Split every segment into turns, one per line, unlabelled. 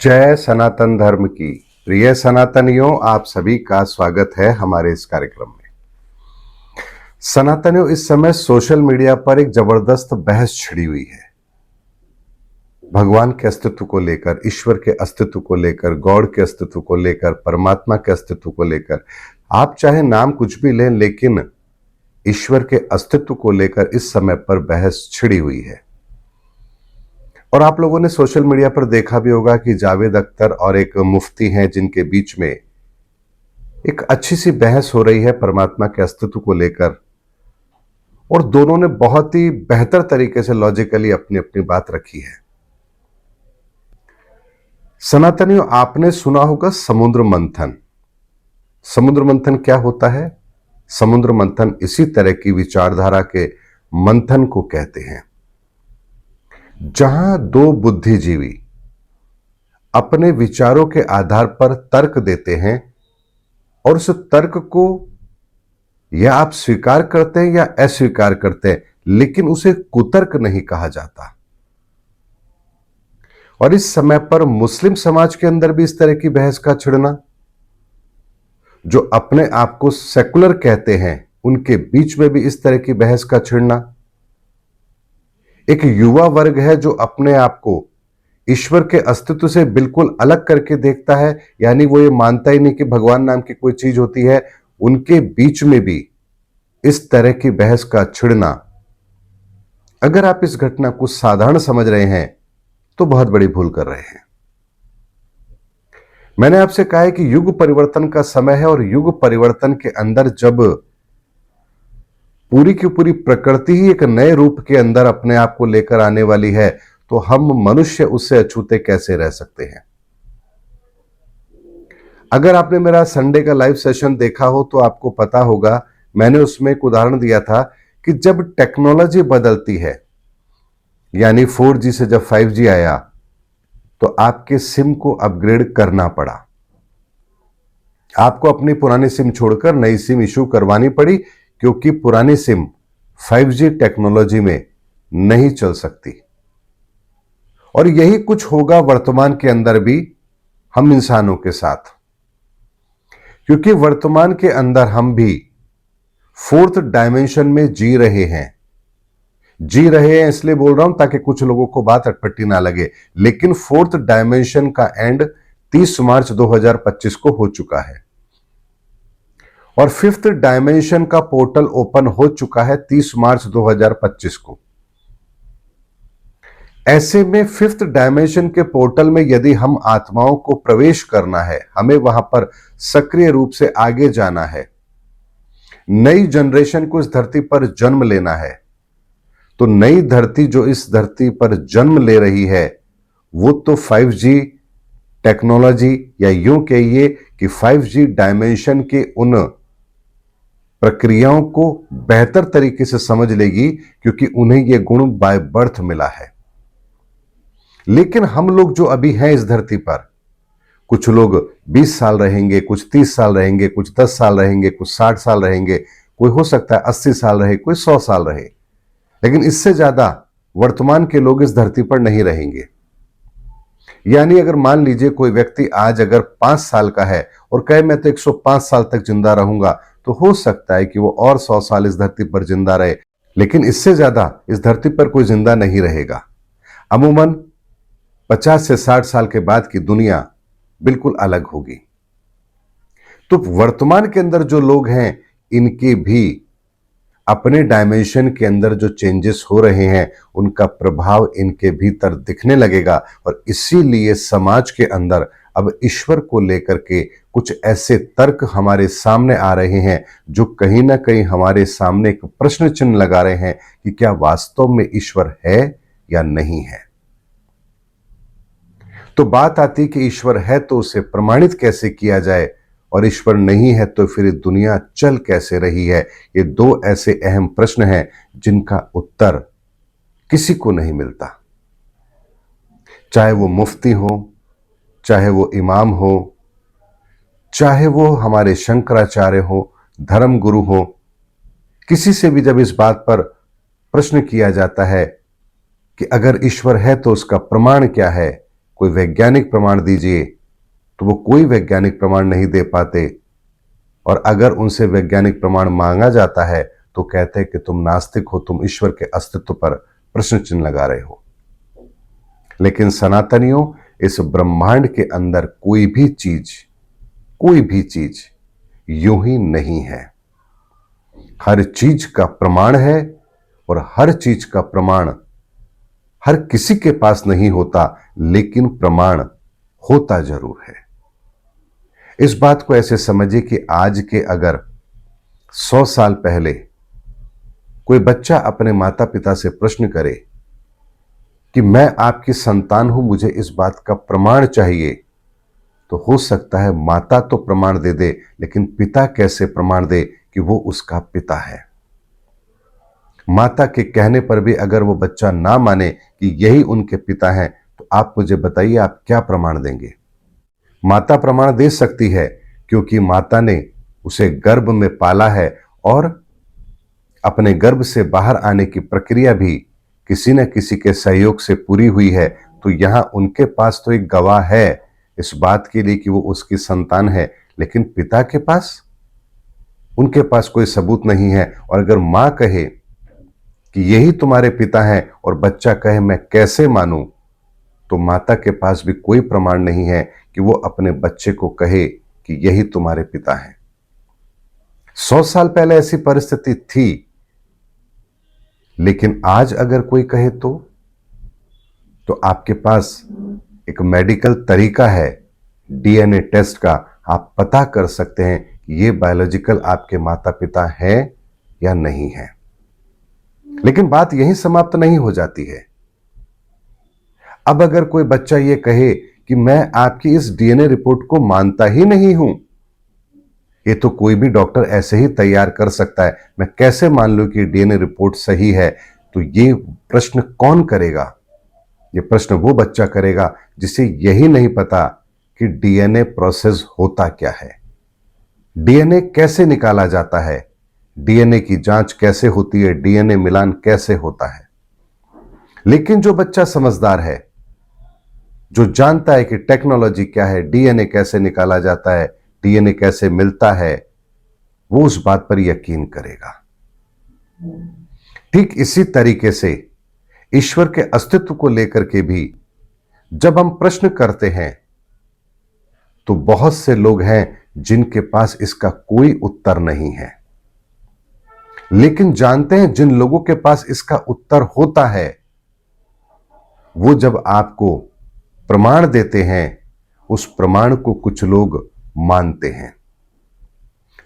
जय सनातन धर्म की। प्रिय सनातनियों, आप सभी का स्वागत है हमारे इस कार्यक्रम में। सनातनियों, इस समय सोशल मीडिया पर एक जबरदस्त बहस छिड़ी हुई है। भगवान के अस्तित्व को लेकर, ईश्वर के अस्तित्व को लेकर, गॉड के अस्तित्व को लेकर, परमात्मा के अस्तित्व को लेकर, आप चाहे नाम कुछ भी लें, लेकिन ईश्वर के अस्तित्व को लेकर इस समय पर बहस छिड़ी हुई है। और आप लोगों ने सोशल मीडिया पर देखा भी होगा कि जावेद अख्तर और एक मुफ्ती हैं जिनके बीच में एक अच्छी सी बहस हो रही है परमात्मा के अस्तित्व को लेकर, और दोनों ने बहुत ही बेहतर तरीके से लॉजिकली अपनी अपनी बात रखी है। सनातनियों, आपने सुना होगा समुद्र मंथन। समुद्र मंथन क्या होता है? समुद्र मंथन इसी तरह की विचारधारा के मंथन को कहते हैं, जहां दो बुद्धिजीवी अपने विचारों के आधार पर तर्क देते हैं और उस तर्क को या आप स्वीकार करते हैं या अस्वीकार करते हैं, लेकिन उसे कुतर्क नहीं कहा जाता। और इस समय पर मुस्लिम समाज के अंदर भी इस तरह की बहस का छिड़ना, जो अपने आप को सेकुलर कहते हैं उनके बीच में भी इस तरह की बहस का छिड़ना, एक युवा वर्ग है जो अपने आप को ईश्वर के अस्तित्व से बिल्कुल अलग करके देखता है, यानी वो ये मानता ही नहीं कि भगवान नाम की कोई चीज होती है, उनके बीच में भी इस तरह की बहस का छिड़ना। अगर आप इस घटना को साधारण समझ रहे हैं तो बहुत बड़ी भूल कर रहे हैं। मैंने आपसे कहा है कि युग परिवर्तन का समय है, और युग परिवर्तन के अंदर जब पूरी की पूरी प्रकृति ही एक नए रूप के अंदर अपने आप को लेकर आने वाली है, तो हम मनुष्य उससे अछूते कैसे रह सकते हैं? अगर आपने मेरा संडे का लाइव सेशन देखा हो तो आपको पता होगा, मैंने उसमें एक उदाहरण दिया था कि जब टेक्नोलॉजी बदलती है, यानी 4G से जब 5G आया, तो आपके सिम को अपग्रेड करना पड़ा। आपको अपनी पुरानी सिम छोड़कर नई सिम इशू करवानी पड़ी, क्योंकि पुरानी सिम 5G टेक्नोलॉजी में नहीं चल सकती। और यही कुछ होगा वर्तमान के अंदर भी हम इंसानों के साथ, क्योंकि वर्तमान के अंदर हम भी फोर्थ डायमेंशन में जी रहे हैं। इसलिए बोल रहा हूं ताकि कुछ लोगों को बात अटपटी ना लगे, लेकिन फोर्थ डायमेंशन का एंड 30 मार्च 2025 को हो चुका है, और फिफ्थ डायमेंशन का पोर्टल ओपन हो चुका है 30 मार्च 2025 को। ऐसे में फिफ्थ डायमेंशन के पोर्टल में यदि हम आत्माओं को प्रवेश करना है, हमें वहां पर सक्रिय रूप से आगे जाना है, नई जनरेशन को इस धरती पर जन्म लेना है, तो नई धरती जो इस धरती पर जन्म ले रही है वो तो 5G टेक्नोलॉजी, या यूं कहिए कि 5G डायमेंशन के उन प्रक्रियाओं को बेहतर तरीके से समझ लेगी, क्योंकि उन्हें यह गुण बाय बर्थ मिला है। लेकिन हम लोग जो अभी हैं इस धरती पर, कुछ लोग 20 साल रहेंगे, कुछ 30 साल रहेंगे, कुछ 10 साल रहेंगे, कुछ 60 साल रहेंगे, कोई हो सकता है 80 साल रहे, कोई 100 साल रहे, लेकिन इससे ज्यादा वर्तमान के लोग इस धरती पर नहीं रहेंगे। यानी अगर मान लीजिए कोई व्यक्ति आज अगर 5 साल का है और कहे मैं तो 105 साल तक जिंदा रहूंगा, तो हो सकता है कि वो और 100 साल इस धरती पर जिंदा रहे, लेकिन इससे ज्यादा इस धरती पर कोई जिंदा नहीं रहेगा। अमूमन 50 से 60 साल के बाद की दुनिया बिल्कुल अलग होगी। तो वर्तमान के अंदर जो लोग हैं, इनके भी अपने डायमेंशन के अंदर जो चेंजेस हो रहे हैं, उनका प्रभाव इनके भीतर दिखने लगेगा, और इसीलिए समाज के अंदर अब ईश्वर को लेकर के कुछ ऐसे तर्क हमारे सामने आ रहे हैं जो कहीं ना कहीं हमारे सामने एक प्रश्न चिन्ह लगा रहे हैं कि क्या वास्तव में ईश्वर है या नहीं है। तो बात आती कि ईश्वर है तो उसे प्रमाणित कैसे किया जाए, और ईश्वर नहीं है तो फिर दुनिया चल कैसे रही है। ये दो ऐसे अहम प्रश्न हैं जिनका उत्तर किसी को नहीं मिलता, चाहे वो मुफ्ती हो, चाहे वो इमाम हो, चाहे वो हमारे शंकराचार्य हो, धर्म गुरु हो। किसी से भी जब इस बात पर प्रश्न किया जाता है कि अगर ईश्वर है तो उसका प्रमाण क्या है, कोई वैज्ञानिक प्रमाण दीजिए, तो वो कोई वैज्ञानिक प्रमाण नहीं दे पाते। और अगर उनसे वैज्ञानिक प्रमाण मांगा जाता है तो कहते हैं कि तुम नास्तिक हो, तुम ईश्वर के अस्तित्व पर प्रश्न चिन्ह लगा रहे हो। लेकिन सनातनियों, इस ब्रह्मांड के अंदर कोई भी चीज यूं ही नहीं है। हर चीज का प्रमाण है और हर चीज का प्रमाण हर किसी के पास नहीं होता, लेकिन प्रमाण होता जरूर है। इस बात को ऐसे समझिए कि आज के अगर 100 साल पहले कोई बच्चा अपने माता पिता से प्रश्न करे कि मैं आपकी संतान हूं, मुझे इस बात का प्रमाण चाहिए, तो हो सकता है माता तो प्रमाण दे दे, लेकिन पिता कैसे प्रमाण दे कि वो उसका पिता है। माता के कहने पर भी अगर वो बच्चा ना माने कि यही उनके पिता हैं, तो आप मुझे बताइए आप क्या प्रमाण देंगे। माता प्रमाण दे सकती है क्योंकि माता ने उसे गर्भ में पाला है और अपने गर्भ से बाहर आने की प्रक्रिया भी किसी न किसी के सहयोग से पूरी हुई है। तो यहां उनके पास तो एक गवाह है इस बात के लिए कि वो उसकी संतान है, लेकिन पिता के पास, उनके पास कोई सबूत नहीं है। और अगर मां कहे कि यही तुम्हारे पिता हैं और बच्चा कहे मैं कैसे मानूं, तो माता के पास भी कोई प्रमाण नहीं है कि वो अपने बच्चे को कहे कि यही तुम्हारे पिता हैं। 100 साल पहले ऐसी परिस्थिति थी, लेकिन आज अगर कोई कहे तो आपके पास एक मेडिकल तरीका है डीएनए टेस्ट का, आप पता कर सकते हैं कि ये बायोलॉजिकल आपके माता पिता हैं या नहीं है। लेकिन बात यहीं समाप्त नहीं हो जाती है। अब अगर कोई बच्चा ये कहे कि मैं आपकी इस डीएनए रिपोर्ट को मानता ही नहीं हूं, ये तो कोई भी डॉक्टर ऐसे ही तैयार कर सकता है, मैं कैसे मान लूं कि डीएनए रिपोर्ट सही है, तो ये प्रश्न कौन करेगा? ये प्रश्न वो बच्चा करेगा जिसे यही नहीं पता कि डीएनए प्रोसेस होता क्या है, डीएनए कैसे निकाला जाता है, डीएनए की जांच कैसे होती है, डीएनए मिलान कैसे होता है। लेकिन जो बच्चा समझदार है, जो जानता है कि टेक्नोलॉजी क्या है, डीएनए कैसे निकाला जाता है, डीएनए कैसे मिलता है, वो उस बात पर यकीन करेगा। ठीक इसी तरीके से ईश्वर के अस्तित्व को लेकर के भी जब हम प्रश्न करते हैं, तो बहुत से लोग हैं जिनके पास इसका कोई उत्तर नहीं है। लेकिन जानते हैं जिन लोगों के पास इसका उत्तर होता है, वो जब आपको प्रमाण देते हैं, उस प्रमाण को कुछ लोग मानते हैं।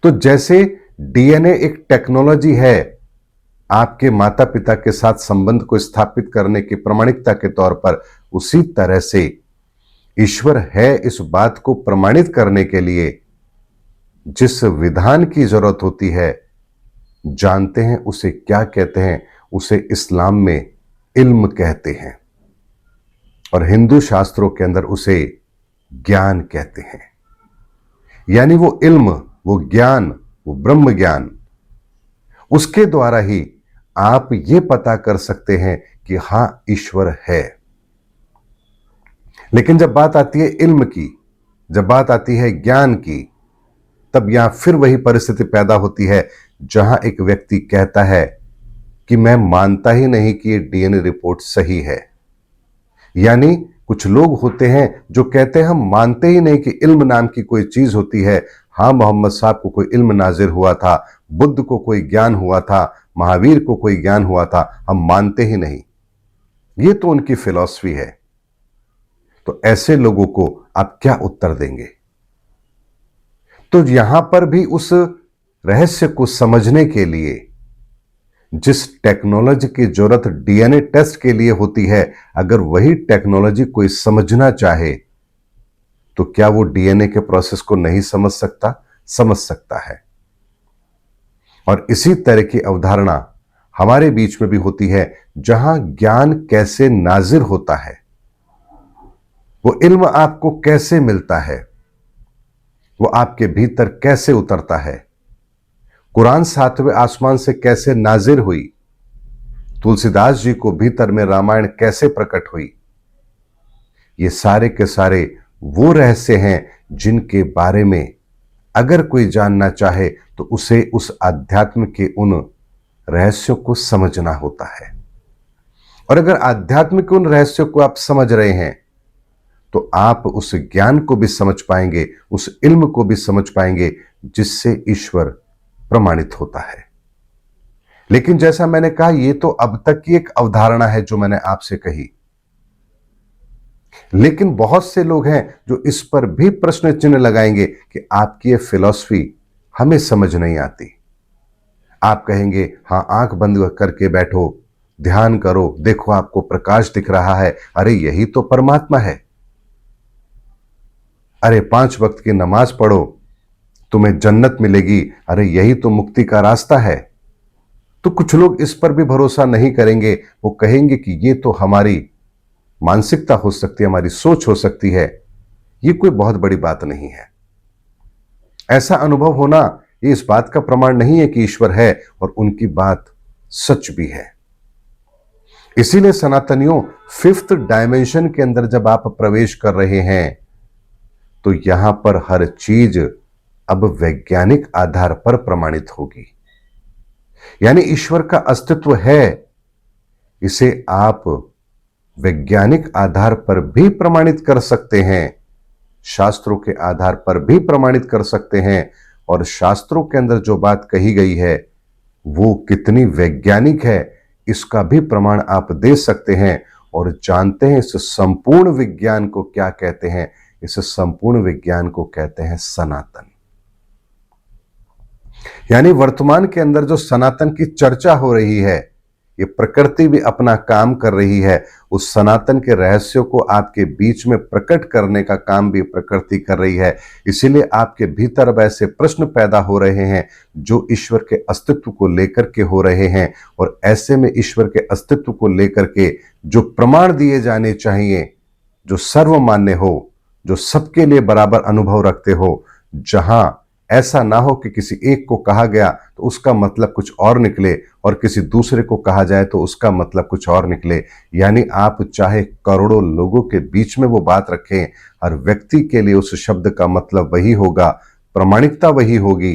तो जैसे डीएनए एक टेक्नोलॉजी है आपके माता पिता के साथ संबंध को स्थापित करने की प्रमाणिकता के तौर पर, उसी तरह से ईश्वर है इस बात को प्रमाणित करने के लिए जिस विधान की जरूरत होती है, जानते हैं उसे क्या कहते हैं? उसे इस्लाम में इल्म कहते हैं और हिंदू शास्त्रों के अंदर उसे ज्ञान कहते हैं। यानी वो इल्म, वो ज्ञान, वो ब्रह्म ज्ञान, उसके द्वारा ही आप ये पता कर सकते हैं कि हां ईश्वर है। लेकिन जब बात आती है इल्म की, जब बात आती है ज्ञान की, तब यहां फिर वही परिस्थिति पैदा होती है जहां एक व्यक्ति कहता है कि मैं मानता ही नहीं कि ये डीएनए रिपोर्ट सही है। यानी कुछ लोग होते हैं जो कहते हैं हम मानते ही नहीं कि इल्म नाम की कोई चीज होती है। हाँ, मोहम्मद साहब को कोई इल्म नाजिर हुआ था, बुद्ध को कोई ज्ञान हुआ था, महावीर को कोई ज्ञान हुआ था, हम मानते ही नहीं। ये तो उनकी फिलॉसफी है। तो ऐसे लोगों को आप क्या उत्तर देंगे? तो यहां पर भी उस रहस्य को समझने के लिए जिस टेक्नोलॉजी की जरूरत डीएनए टेस्ट के लिए होती है, अगर वही टेक्नोलॉजी कोई समझना चाहे, तो क्या वो डीएनए के प्रोसेस को नहीं समझ सकता? समझ सकता है। और इसी तरह की अवधारणा हमारे बीच में भी होती है, जहां ज्ञान कैसे नाजिर होता है, वो इल्म आपको कैसे मिलता है, वो आपके भीतर कैसे उतरता है, कुरान 7वें आसमान से कैसे नाजिर हुई, तुलसीदास जी को भीतर में रामायण कैसे प्रकट हुई, ये सारे के सारे वो रहस्य हैं जिनके बारे में अगर कोई जानना चाहे तो उसे उस अध्यात्म के उन रहस्यों को समझना होता है। और अगर आध्यात्म के उन रहस्यों को आप समझ रहे हैं तो आप उस ज्ञान को भी समझ पाएंगे, उस इल्म को भी समझ पाएंगे जिससे ईश्वर प्रमाणित होता है। लेकिन जैसा मैंने कहा, यह तो अब तक की एक अवधारणा है जो मैंने आपसे कही। लेकिन बहुत से लोग हैं जो इस पर भी प्रश्न चिन्ह लगाएंगे कि आपकी ये फिलॉसफी हमें समझ नहीं आती। आप कहेंगे, हां, आंख बंद करके बैठो, ध्यान करो, देखो आपको प्रकाश दिख रहा है, अरे यही तो परमात्मा है। अरे 5 वक्त की नमाज पढ़ो, तुम्हें जन्नत मिलेगी, अरे यही तो मुक्ति का रास्ता है। तो कुछ लोग इस पर भी भरोसा नहीं करेंगे। वो कहेंगे कि ये तो हमारी मानसिकता हो सकती है, हमारी सोच हो सकती है, ये कोई बहुत बड़ी बात नहीं है। ऐसा अनुभव होना ये इस बात का प्रमाण नहीं है कि ईश्वर है, और उनकी बात सच भी है। इसीलिए सनातनियों, 5th डायमेंशन के अंदर जब आप प्रवेश कर रहे हैं तो यहां पर हर चीज अब वैज्ञानिक आधार पर प्रमाणित होगी। यानी ईश्वर का अस्तित्व है, इसे आप वैज्ञानिक आधार पर भी प्रमाणित कर सकते हैं, शास्त्रों के आधार पर भी प्रमाणित कर सकते हैं। और शास्त्रों के अंदर जो बात कही गई है वो कितनी वैज्ञानिक है, इसका भी प्रमाण आप दे सकते हैं। और जानते हैं इस संपूर्ण विज्ञान को क्या कहते हैं? इस संपूर्ण विज्ञान को कहते हैं सनातन। यानी वर्तमान के अंदर जो सनातन की चर्चा हो रही है, ये प्रकृति भी अपना काम कर रही है। उस सनातन के रहस्यों को आपके बीच में प्रकट करने का काम भी प्रकृति कर रही है। इसीलिए आपके भीतर अब ऐसे प्रश्न पैदा हो रहे हैं जो ईश्वर के अस्तित्व को लेकर के हो रहे हैं। और ऐसे में ईश्वर के अस्तित्व को लेकर के जो प्रमाण दिए जाने चाहिए, जो सर्वमान्य हो, जो सबके लिए बराबर अनुभव रखते हो, जहां ऐसा ना हो कि किसी एक को कहा गया तो उसका मतलब कुछ और निकले और किसी दूसरे को कहा जाए तो उसका मतलब कुछ और निकले। यानी आप चाहे करोड़ों लोगों के बीच में वो बात रखें, हर व्यक्ति के लिए उस शब्द का मतलब वही होगा, प्रामाणिकता वही होगी,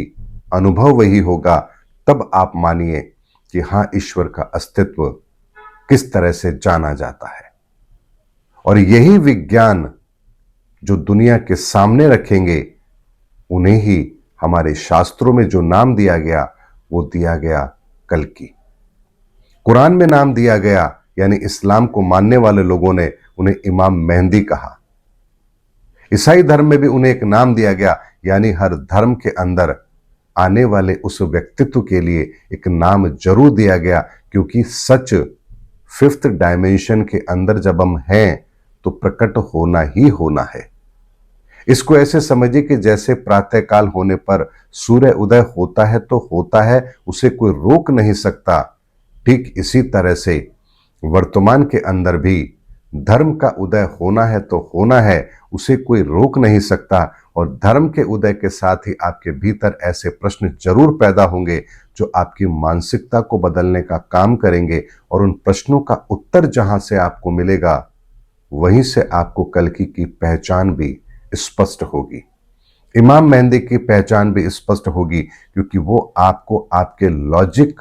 अनुभव वही होगा। तब आप मानिए कि हां, ईश्वर का अस्तित्व किस तरह से जाना जाता है। और यही विज्ञान जो दुनिया के सामने रखेंगे, उन्हें ही हमारे शास्त्रों में जो नाम दिया गया वो दिया गया कल्कि। कुरान में नाम दिया गया, यानी इस्लाम को मानने वाले लोगों ने उन्हें इमाम मेहंदी कहा। ईसाई धर्म में भी उन्हें एक नाम दिया गया, यानी हर धर्म के अंदर आने वाले उस व्यक्तित्व के लिए एक नाम जरूर दिया गया, क्योंकि सच 5th डायमेंशन के अंदर जब हम हैं तो प्रकट होना ही होना है। इसको ऐसे समझिए कि जैसे प्रातःकाल होने पर सूर्य उदय होता है तो होता है, उसे कोई रोक नहीं सकता। ठीक इसी तरह से वर्तमान के अंदर भी धर्म का उदय होना है तो होना है, उसे कोई रोक नहीं सकता। और धर्म के उदय के साथ ही आपके भीतर ऐसे प्रश्न जरूर पैदा होंगे जो आपकी मानसिकता को बदलने का काम करेंगे। और उन प्रश्नों का उत्तर जहां से आपको मिलेगा, वहीं से आपको कल्कि की पहचान भी स्पष्ट होगी, इमाम मेहंदी की पहचान भी स्पष्ट होगी, क्योंकि वो आपको आपके लॉजिक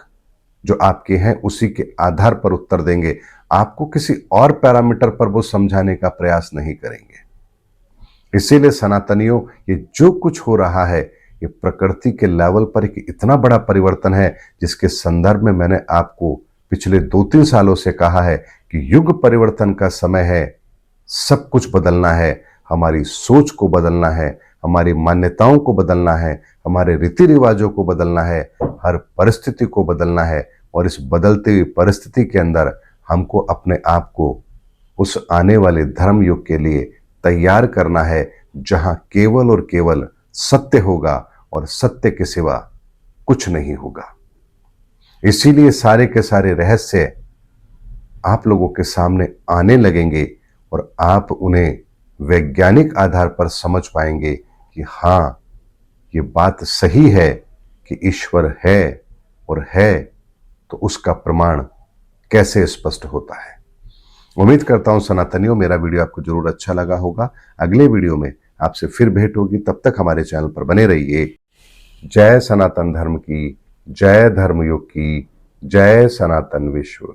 जो आपके हैं उसी के आधार पर उत्तर देंगे। आपको किसी और पैरामीटर पर वो समझाने का प्रयास नहीं करेंगे। इसीलिए सनातनियों, ये जो कुछ हो रहा है ये प्रकृति के लेवल पर एक इतना बड़ा परिवर्तन है जिसके संदर्भ में मैंने आपको पिछले 2-3 सालों से कहा है कि युग परिवर्तन का समय है। सब कुछ बदलना है, हमारी सोच को बदलना है, हमारी मान्यताओं को बदलना है, हमारे रीति रिवाजों को बदलना है, हर परिस्थिति को बदलना है। और इस बदलती हुई परिस्थिति के अंदर हमको अपने आप को उस आने वाले धर्म युग के लिए तैयार करना है, जहां केवल और केवल सत्य होगा और सत्य के सिवा कुछ नहीं होगा। इसीलिए सारे के सारे रहस्य आप लोगों के सामने आने लगेंगे और आप उन्हें वैज्ञानिक आधार पर समझ पाएंगे कि हां, ये बात सही है कि ईश्वर है, और है तो उसका प्रमाण कैसे स्पष्ट होता है। उम्मीद करता हूं सनातनियों मेरा वीडियो आपको जरूर अच्छा लगा होगा। अगले वीडियो में आपसे फिर भेंट होगी, तब तक हमारे चैनल पर बने रहिए। जय सनातन धर्म की, जय धर्मयुग की, जय सनातन विश्व।